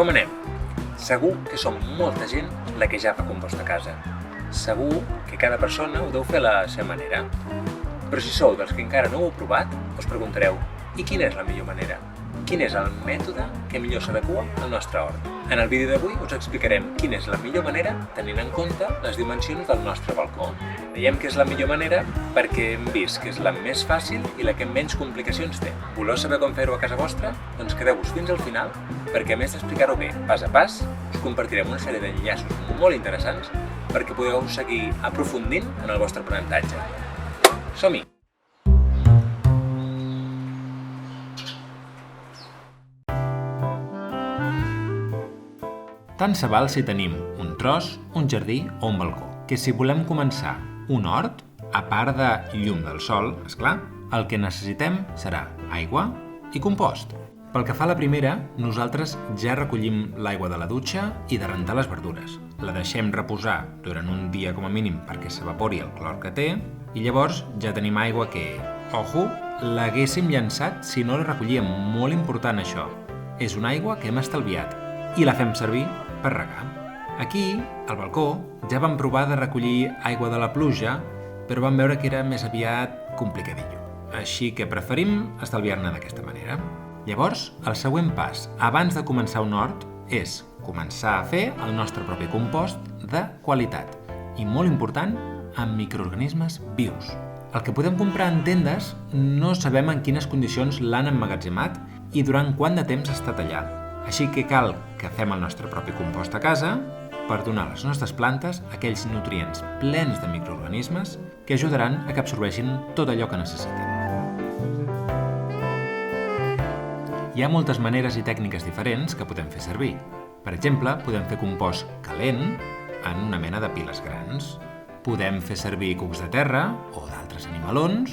Com anem? Segur que som molta gent la que ja fa compost a casa. Segur que cada persona ho deu fer a la seva manera. Però si sou dels que encara no ho heu provat, us preguntareu: i quina és la millor manera? Quin és el mètode que millor s'adequa al nostre hort? En el vídeo d'avui us explicarem quina és la millor manera tenint en compte les dimensions del nostre balcó. Veiem que és la millor manera perquè hem vist que és la més fàcil i la que menys complicacions té. Voleu saber com fer-ho a casa vostra? Doncs quedeu-vos fins al final perquè, a més d'explicar-ho bé pas a pas, us compartirem una sèrie d'enllaços molt interessants perquè podeu seguir aprofundint en el vostre aprenentatge. Som-hi! Tant se val si tenim un tros, un jardí o un balcó, que si volem començar un hort, a part de llum del sol, esclar, el que necessitem serà aigua i compost. Pel que fa a la primera, nosaltres ja recollim l'aigua de la dutxa i de rentar les verdures. La deixem reposar durant un dia com a mínim perquè s'evapori el clor que té i llavors ja tenim aigua que, ojo, l'haguéssim llançat si no la recollíem. Molt important això. És una aigua que hem estalviat i la fem servir per regar. Aquí, al balcó, ja vam provar de recollir aigua de la pluja, però vam veure que era més aviat complicadillo. Així que preferim estalviar-ne d'aquesta manera. Llavors, el següent pas, abans de començar un hort, és començar a fer el nostre propi compost de qualitat. I molt important, amb microorganismes vius. El que podem comprar en tendes no sabem en quines condicions l'han emmagatzemat i durant quant de temps ha estat allà. Així que cal que fem el nostre propi compost a casa per donar a les nostres plantes aquells nutrients plens de microorganismes que ajudaran a que absorbeixin tot allò que necessiten. Hi ha moltes maneres i tècniques diferents que podem fer servir. Per exemple, podem fer compost calent en una mena de piles grans. Podem fer servir cucs de terra o d'altres animalons.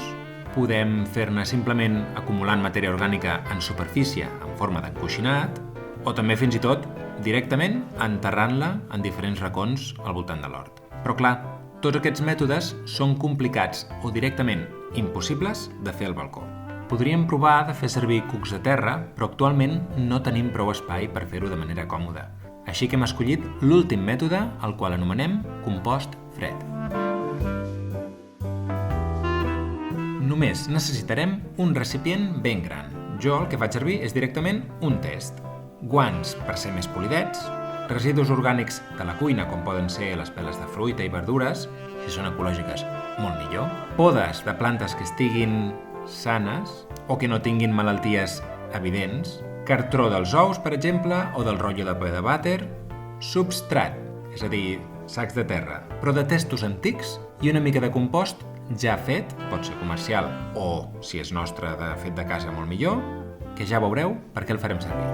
Podem fer-ne simplement acumulant matèria orgànica en superfície en forma d'encoixinat, o també fins i tot directament enterrant-la en diferents racons al voltant de l'hort. Però clar, tots aquests mètodes són complicats o directament impossibles de fer al balcó. Podríem provar de fer servir cucs de terra, però actualment no tenim prou espai per fer-ho de manera còmoda. Així que hem escollit l'últim mètode, el qual anomenem compost fred. Només necessitarem un recipient ben gran. Jo el que faig servir és directament un test. Guants per ser més polidets, residus orgànics de la cuina com poden ser les peles de fruita i verdures, si són ecològiques molt millor, podes de plantes que estiguin sanes o que no tinguin malalties evidents, cartró dels ous, per exemple, o del rotllo de paper de vàter, substrat, és a dir, sacs de terra, però de testos antics i una mica de compost ja fet, pot ser comercial o, si és nostre, de fet de casa molt millor, que ja veureu per què el farem servir.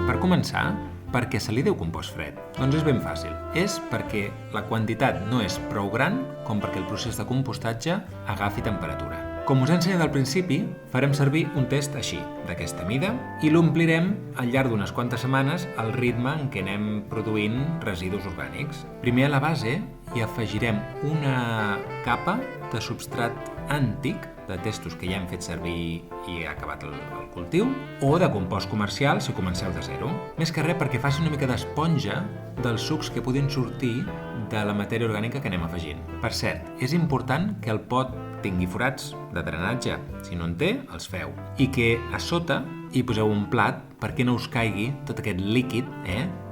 Per començar, per què se li diu compost fred? Doncs és ben fàcil. És perquè la quantitat no és prou gran com perquè el procés de compostatge agafi temperatura. Com us he ensenyat al principi, farem servir un test així, d'aquesta mida, i l'omplirem al llarg d'unes quantes setmanes al ritme en què anem produint residus orgànics. Primer a la base hi afegirem una capa de substrat antic, de testos que ja hem fet servir i ha acabat el cultiu, o de compost comercial si comenceu de zero. Més que res perquè faci una mica d'esponja dels sucs que puguin sortir de la matèria orgànica que anem afegint. Per cert, és important que el pot tingui forats de drenatge. Si no en té, els feu. I que a sota hi poseu un plat perquè no us caigui tot aquest líquid,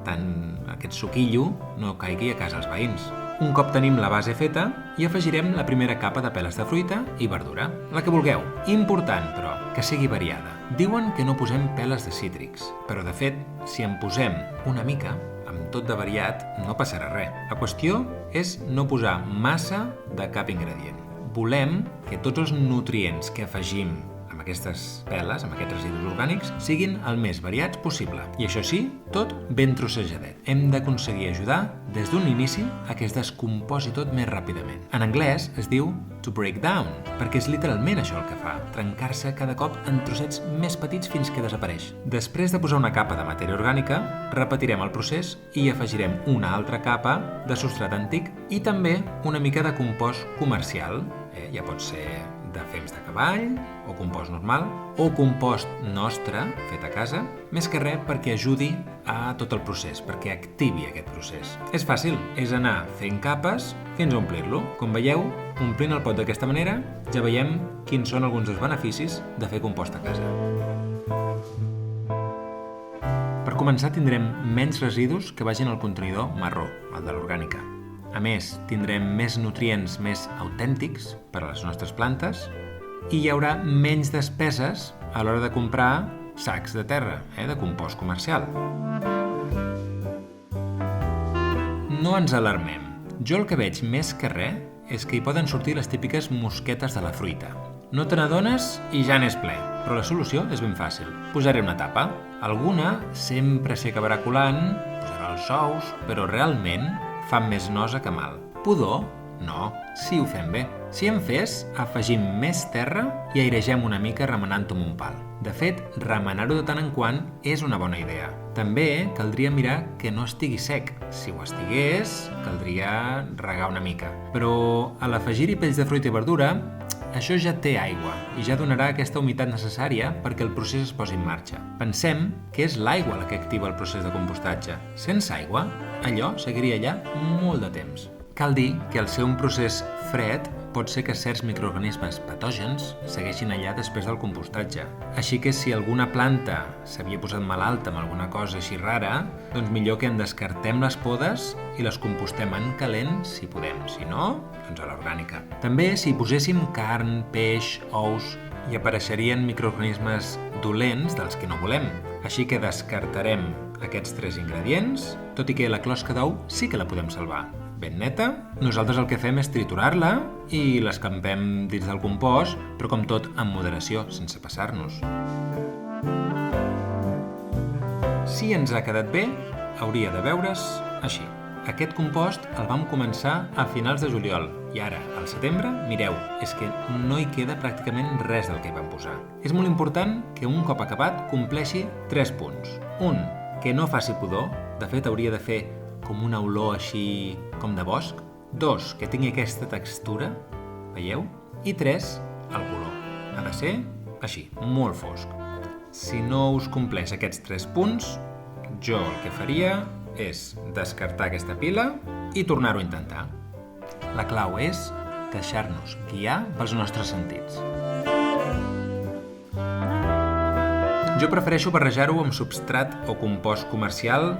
tant aquest suquillo, no caigui a casa els veïns. Un cop tenim la base feta, hi afegirem la primera capa de peles de fruita i verdura, la que vulgueu. Important, però, que sigui variada. Diuen que no posem peles de cítrics, però de fet, si en posem una mica, amb tot de variat, no passarà res. La qüestió és no posar massa de cap ingredient. Volem que tots els nutrients que afegim amb aquestes peles, amb aquests residus orgànics, siguin el més variats possible. I això sí, tot ben trossejadet. Hem d'aconseguir ajudar des d'un inici a que es descomposi tot més ràpidament. En anglès es diu to break down, perquè és literalment això el que fa, trencar-se cada cop en trossets més petits fins que desapareix. Després de posar una capa de matèria orgànica, repetirem el procés i afegirem una altra capa de substrat antic i també una mica de compost comercial, ja pot ser de fems de cavall, o compost normal, o compost nostre, fet a casa, més que res perquè ajudi a tot el procés, perquè activi aquest procés. És fàcil, és anar fent capes fins a omplir-lo. Com veieu, omplint el pot d'aquesta manera, ja veiem quins són alguns dels beneficis de fer compost a casa. Per començar, tindrem menys residus que vagin al contenidor marró, el de l'orgànica. A més, tindrem més nutrients més autèntics per a les nostres plantes i hi haurà menys despeses a l'hora de comprar sacs de terra, de compost comercial. No ens alarmem. Jo el que veig més que res és que hi poden sortir les típiques mosquetes de la fruita. No te n'adones i ja n'és ple. Però la solució és ben fàcil. Posaré una tapa. Alguna sempre s'hi acabarà colant, posarà els ous, però realment fan més nosa que mal. Pudor? No, si ho fem bé. Si en fes, afegim més terra i airegem una mica remenant-ho amb un pal. De fet, remenar-ho de tant en quant és una bona idea. També caldria mirar que no estigui sec. Si ho estigués, caldria regar una mica. Però a l'afegir-hi pells de fruita i verdura, això ja té aigua i ja donarà aquesta humitat necessària perquè el procés es posi en marxa. Pensem que és l'aigua la que activa el procés de compostatge. Sense aigua, allò seguiria allà molt de temps. Cal dir que al ser un procés fred, pot ser que certs microorganismes patògens segueixin allà després del compostatge. Així que si alguna planta s'havia posat malalta amb alguna cosa així rara, doncs millor que en descartem les podes i les compostem en calent si podem. Si no, doncs a l'orgànica. També si hi poséssim carn, peix, ous, hi apareixerien microorganismes dolents dels que no volem. Així que descartarem aquests 3 ingredients, tot i que la closca d'ou sí que la podem salvar. Ben neta, nosaltres el que fem és triturar-la i l'escampem dins del compost, però com tot amb moderació, sense passar-nos. Si ens ha quedat bé, hauria de veure's així. Aquest compost el vam començar a finals de juliol i ara, al setembre, mireu, és que no hi queda pràcticament res del que hi vam posar. És molt important que un cop acabat compleixi 3 punts. 1. Que no faci pudor, de fet hauria de fer com una olor així com de bosc. 2. Que tingui aquesta textura, veieu? I 3. El color. Ha de ser així, molt fosc. Si no us compleix aquests 3 punts, jo el que faria és descartar aquesta pila i tornar-ho a intentar. La clau és deixar-nos guiar pels nostres sentits. Jo prefereixo barrejar-ho amb substrat o compost comercial,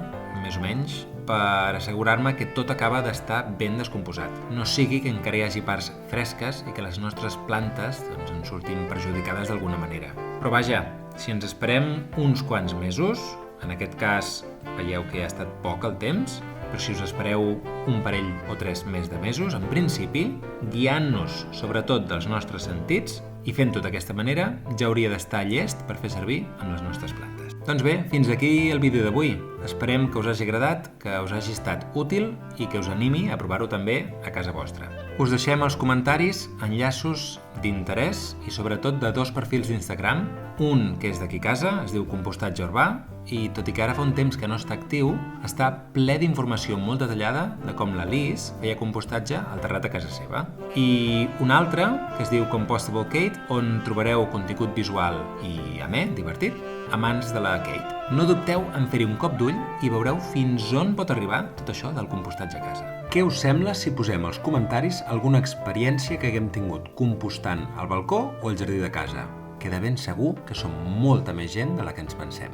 més o menys, per assegurar-me que tot acaba d'estar ben descomposat. No sigui que encara hi hagi parts fresques i que les nostres plantes en surtin perjudicades d'alguna manera. Però vaja, si ens esperem uns quants mesos, en aquest cas veieu que ha estat poc el temps, però si us espereu un parell o 3 més de mesos, en principi, guiant-nos sobretot dels nostres sentits i fent-ho d'aquesta manera, ja hauria d'estar llest per fer servir amb les nostres plantes. Doncs bé, fins aquí el vídeo d'avui. Esperem que us hagi agradat, que us hagi estat útil i que us animi a provar-ho també a casa vostra. Us deixem als comentaris enllaços d'interès i sobretot de 2 perfils d'Instagram, un que és d'aquí casa, es diu Compostatge Urbà, i tot i que ara fa un temps que no està actiu, està ple d'informació molt detallada de com la Liz feia compostatge al terrat a casa seva. I un altre, que es diu Compostable Kate, on trobareu contingut visual i amè, divertit, a mans de la Kate. No dubteu en fer-hi un cop d'ull i veureu fins on pot arribar tot això del compostatge a casa. Què us sembla si posem als comentaris alguna experiència que haguem tingut compostant al balcó o al jardí de casa? Que de ben segur que som molta més gent de la que ens pensem.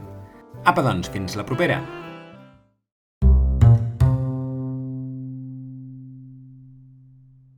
Apa doncs, fins la propera!